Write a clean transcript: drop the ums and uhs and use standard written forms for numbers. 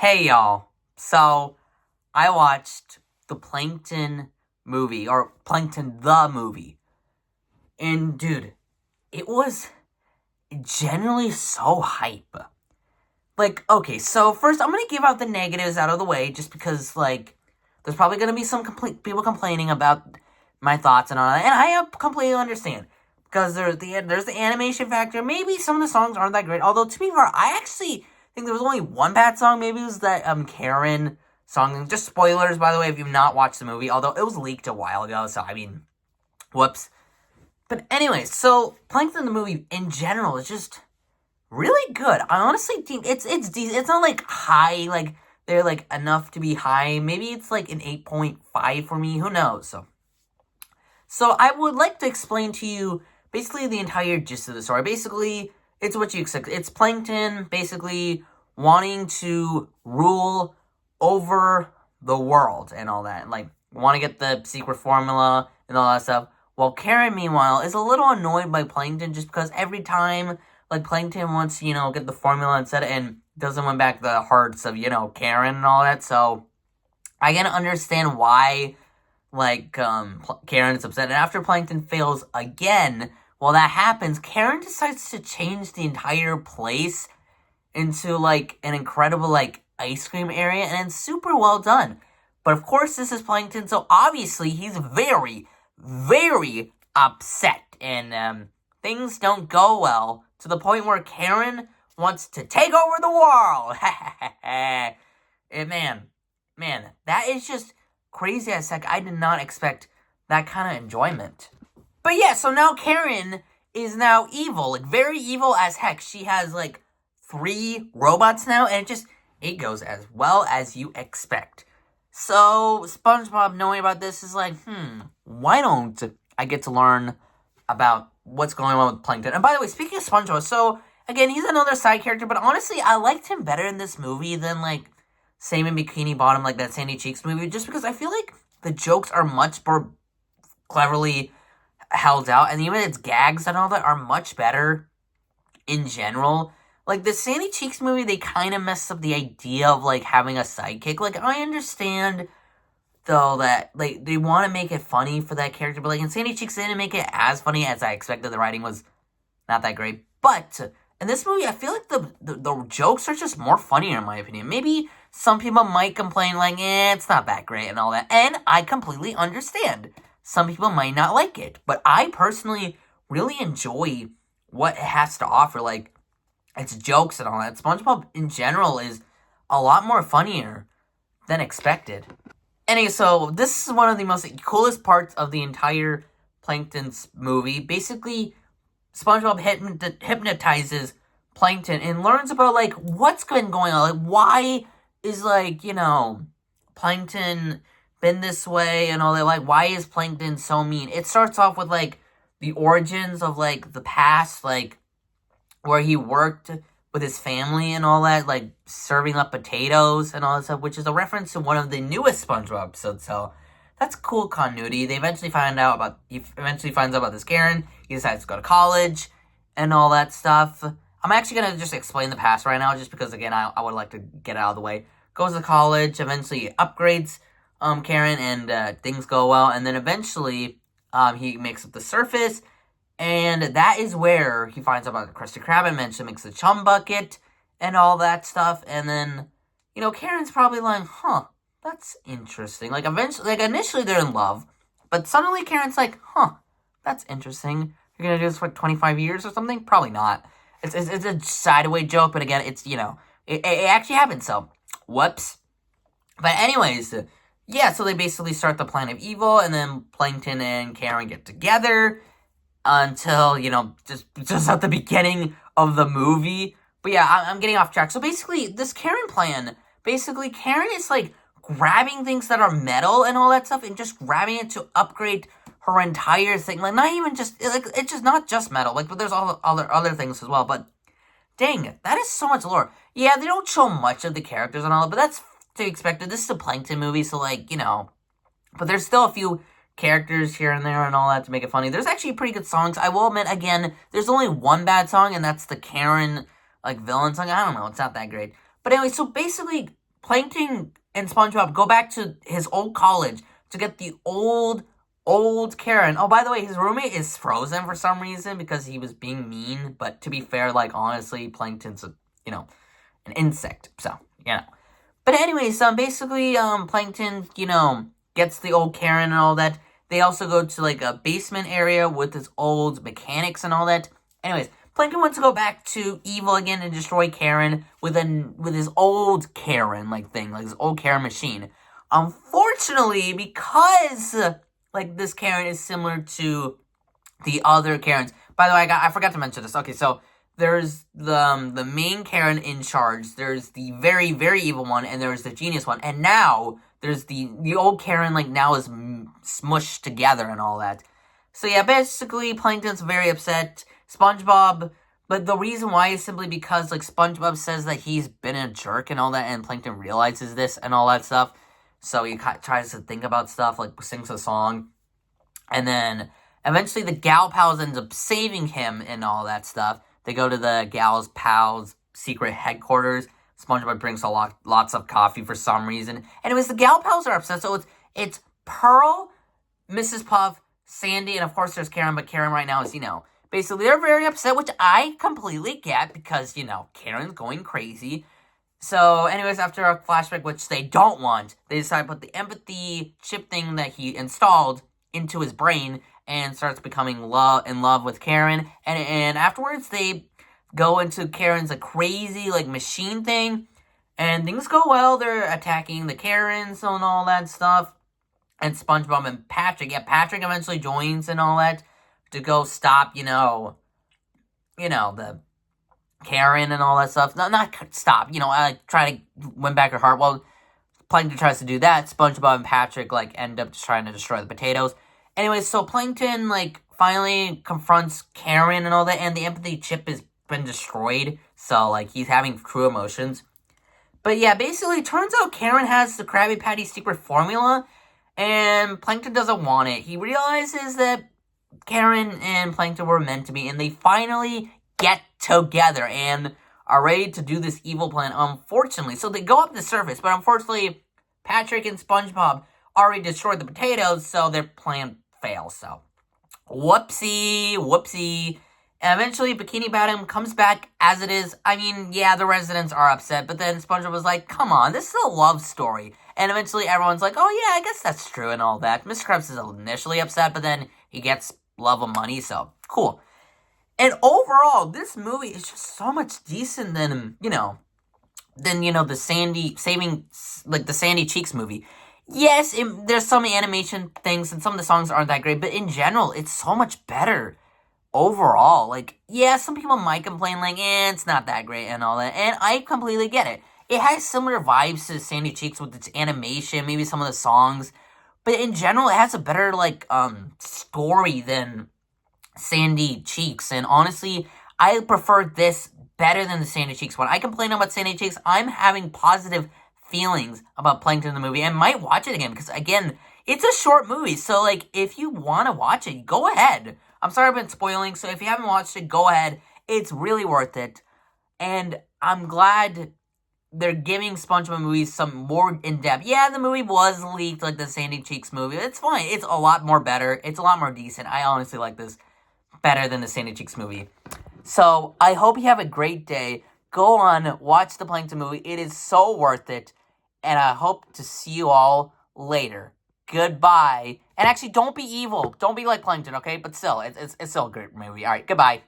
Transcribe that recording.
Hey y'all. So, I watched the Plankton movie, or Plankton the movie. And dude, it was generally so hype. Okay, so first I'm gonna give out the negatives out of the way, just because, there's probably gonna be some people complaining about my thoughts and all that, and I completely understand. Because there's the animation factor. Maybe some of the songs aren't that great. Although, to be fair, I actually think there was only one bad song. Maybe it was that Karen song. Just spoilers, by the way, if you've not watched the movie. Although it was leaked a while ago, so I mean, whoops. But anyways, so Plankton the movie in general is just really good. I honestly think it's decent. It's not like high, like they're like enough to be high. Maybe it's like an 8.5 for me. Who knows? So I would like to explain to you basically the entire gist of the story. Basically, it's what you expect. It's Plankton basically wanting to rule over the world and all that. Like, want to get the secret formula and all that stuff. While Karen, meanwhile, is a little annoyed by Plankton just because every time, Plankton wants to, get the formula and set it and doesn't win back the hearts of, Karen and all that. So, I can understand why Karen is upset. And after Plankton fails again, while that happens, Karen decides to change the entire place into, an incredible, ice cream area, and it's super well done. But of course, this is Plankton, so obviously he's very, very upset, and, things don't go well, to the point where Karen wants to take over the world. And man, that is just crazy as heck. I did not expect that kind of enjoyment. But yeah, so now Karen is now evil, very evil as heck. She has 3 robots now, and it goes as well as you expect. So SpongeBob knowing about this is why don't I get to learn about what's going on with Plankton? And by the way, speaking of SpongeBob, so again, he's another side character, but honestly, I liked him better in this movie than same in Bikini Bottom, that Sandy Cheeks movie, just because I feel like the jokes are much more cleverly held out, and even its gags and all that are much better in general. The Sandy Cheeks movie, they kind of messed up the idea of, having a sidekick. I understand, though, that, they want to make it funny for that character, but, in Sandy Cheeks, they didn't make it as funny as I expected. The writing was not that great. But in this movie, I feel like the jokes are just more funnier, in my opinion. Maybe some people might complain, it's not that great and all that. And I completely understand. Some people might not like it. But I personally really enjoy what it has to offer. Its jokes and all that. SpongeBob, in general, is a lot more funnier than expected. Anyway, so this is one of the most coolest parts of the entire Plankton's movie. Basically, SpongeBob hypnotizes Plankton and learns about, what's been going on. Why is, Plankton been this way and all that? Why is Plankton so mean? It starts off with, the origins of, the past, where he worked with his family and all that, serving up potatoes and all that stuff, which is a reference to one of the newest SpongeBob episodes, so that's cool continuity. He eventually finds out about this Karen. He decides to go to college and all that stuff. I'm actually going to just explain the past right now, just because, again, I would like to get it out of the way. Goes to college, eventually upgrades Karen, and things go well. And then eventually he makes it to the surface, and that is where he finds out about the Krusty Krab and eventually makes the chum bucket and all that stuff. And then, Karen's probably that's interesting. Initially they're in love, but suddenly Karen's that's interesting. You're gonna do this for 25 years or something? Probably not. It's a sideaway joke, but again, it's, it actually happened, so, whoops. But anyways, yeah, so they basically start the plan of evil, and then Plankton and Karen get together until, just at the beginning of the movie. But yeah, I'm getting off track. So basically, this Karen plan, Karen is, grabbing things that are metal and all that stuff and just grabbing it to upgrade her entire thing. Not even just, it's just not just metal. But there's all other things as well. But dang it, that is so much lore. Yeah, they don't show much of the characters and all, but that's to be expected. This is a Plankton movie, so but there's still a few characters here and there and all that to make it funny. There's actually pretty good songs. I will admit, again, there's only one bad song, and that's the Karen, villain song. I don't know, it's not that great. But anyway, so basically, Plankton and SpongeBob go back to his old college to get the old Karen. Oh, by the way, his roommate is frozen for some reason because he was being mean. But to be fair, like, honestly, Plankton's an insect. So, But anyways, basically, Plankton, gets the old Karen and all that. They also go to, like, a basement area with his old mechanics and all that. Anyways, Plankton wants to go back to evil again and destroy Karen with his old Karen, like, thing. Like, his old Karen machine. Unfortunately, because, like, this Karen is similar to the other Karens. By the way, I forgot to mention this. Okay, so there's the main Karen in charge. There's the very, very evil one, and there's the genius one. And now there's the old Karen, like, now is smushed together and all that. So yeah, basically Plankton's very upset. SpongeBob, but the reason why is simply because, like, SpongeBob says that he's been a jerk and all that, and Plankton realizes this and all that stuff. So he tries to think about stuff, like, sings a song. And then eventually the Gal Pals ends up saving him and all that stuff. They go to the Gal Pals' secret headquarters. SpongeBob drinks lots of coffee for some reason. Anyways, the Gal Pals are upset. So it's Pearl, Mrs. Puff, Sandy, and of course there's Karen. But Karen right now is, basically they're very upset, which I completely get because, Karen's going crazy. So anyways, after a flashback, which they don't want, they decide to put the empathy chip thing that he installed into his brain and starts becoming in love with Karen. And afterwards, they go into Karen's crazy, like, machine thing. And things go well. They're attacking the Karens and all that stuff. And SpongeBob and Patrick. Yeah, Patrick eventually joins and all that to go stop, the Karen and all that stuff. No, not stop. I try to win back her heart. Well, Plankton tries to do that. SpongeBob and Patrick, like, end up just trying to destroy the potatoes. Anyways, so Plankton, like, finally confronts Karen and all that, and the empathy chip has been destroyed, so, like, he's having true emotions. But yeah, basically, it turns out Karen has the Krabby Patty secret formula, and Plankton doesn't want it. He realizes that Karen and Plankton were meant to be, and they finally get together and are ready to do this evil plan, unfortunately. So they go up the surface, but unfortunately, Patrick and SpongeBob already destroyed the potatoes, so their plan fails. So, whoopsie. And eventually, Bikini Bottom comes back as it is. I mean, yeah, the residents are upset, but then SpongeBob was like, come on, this is a love story. And eventually, everyone's like, oh yeah, I guess that's true and all that. Mr. Krabs is initially upset, but then he gets love of money, so cool. And overall, this movie is just so much decent than, the Sandy Cheeks movie. Yes, there's some animation things, and some of the songs aren't that great, but in general, it's so much better overall. Like, yeah, some people might complain, like, it's not that great and all that, and I completely get it. It has similar vibes to Sandy Cheeks with its animation, maybe some of the songs, but in general, it has a better, like, story than Sandy Cheeks, and honestly, I prefer this better than the Sandy Cheeks one. I complain about Sandy Cheeks. I'm having positive feelings about Plankton in the movie, and might watch it again, because, again, it's a short movie, so, like, if you want to watch it, go ahead. I'm sorry I've been spoiling, so if you haven't watched it, go ahead. It's really worth it, and I'm glad they're giving SpongeBob movies some more in-depth. Yeah, the movie was leaked like the Sandy Cheeks movie. It's fine. It's a lot more better. It's a lot more decent. I honestly like this better than the Sandy Cheeks movie. So, I hope you have a great day. Go on, watch the Plankton movie. It is so worth it. And I hope to see you all later. Goodbye. And actually, don't be evil. Don't be like Plankton, okay? But still, it's still a great movie. Alright, goodbye.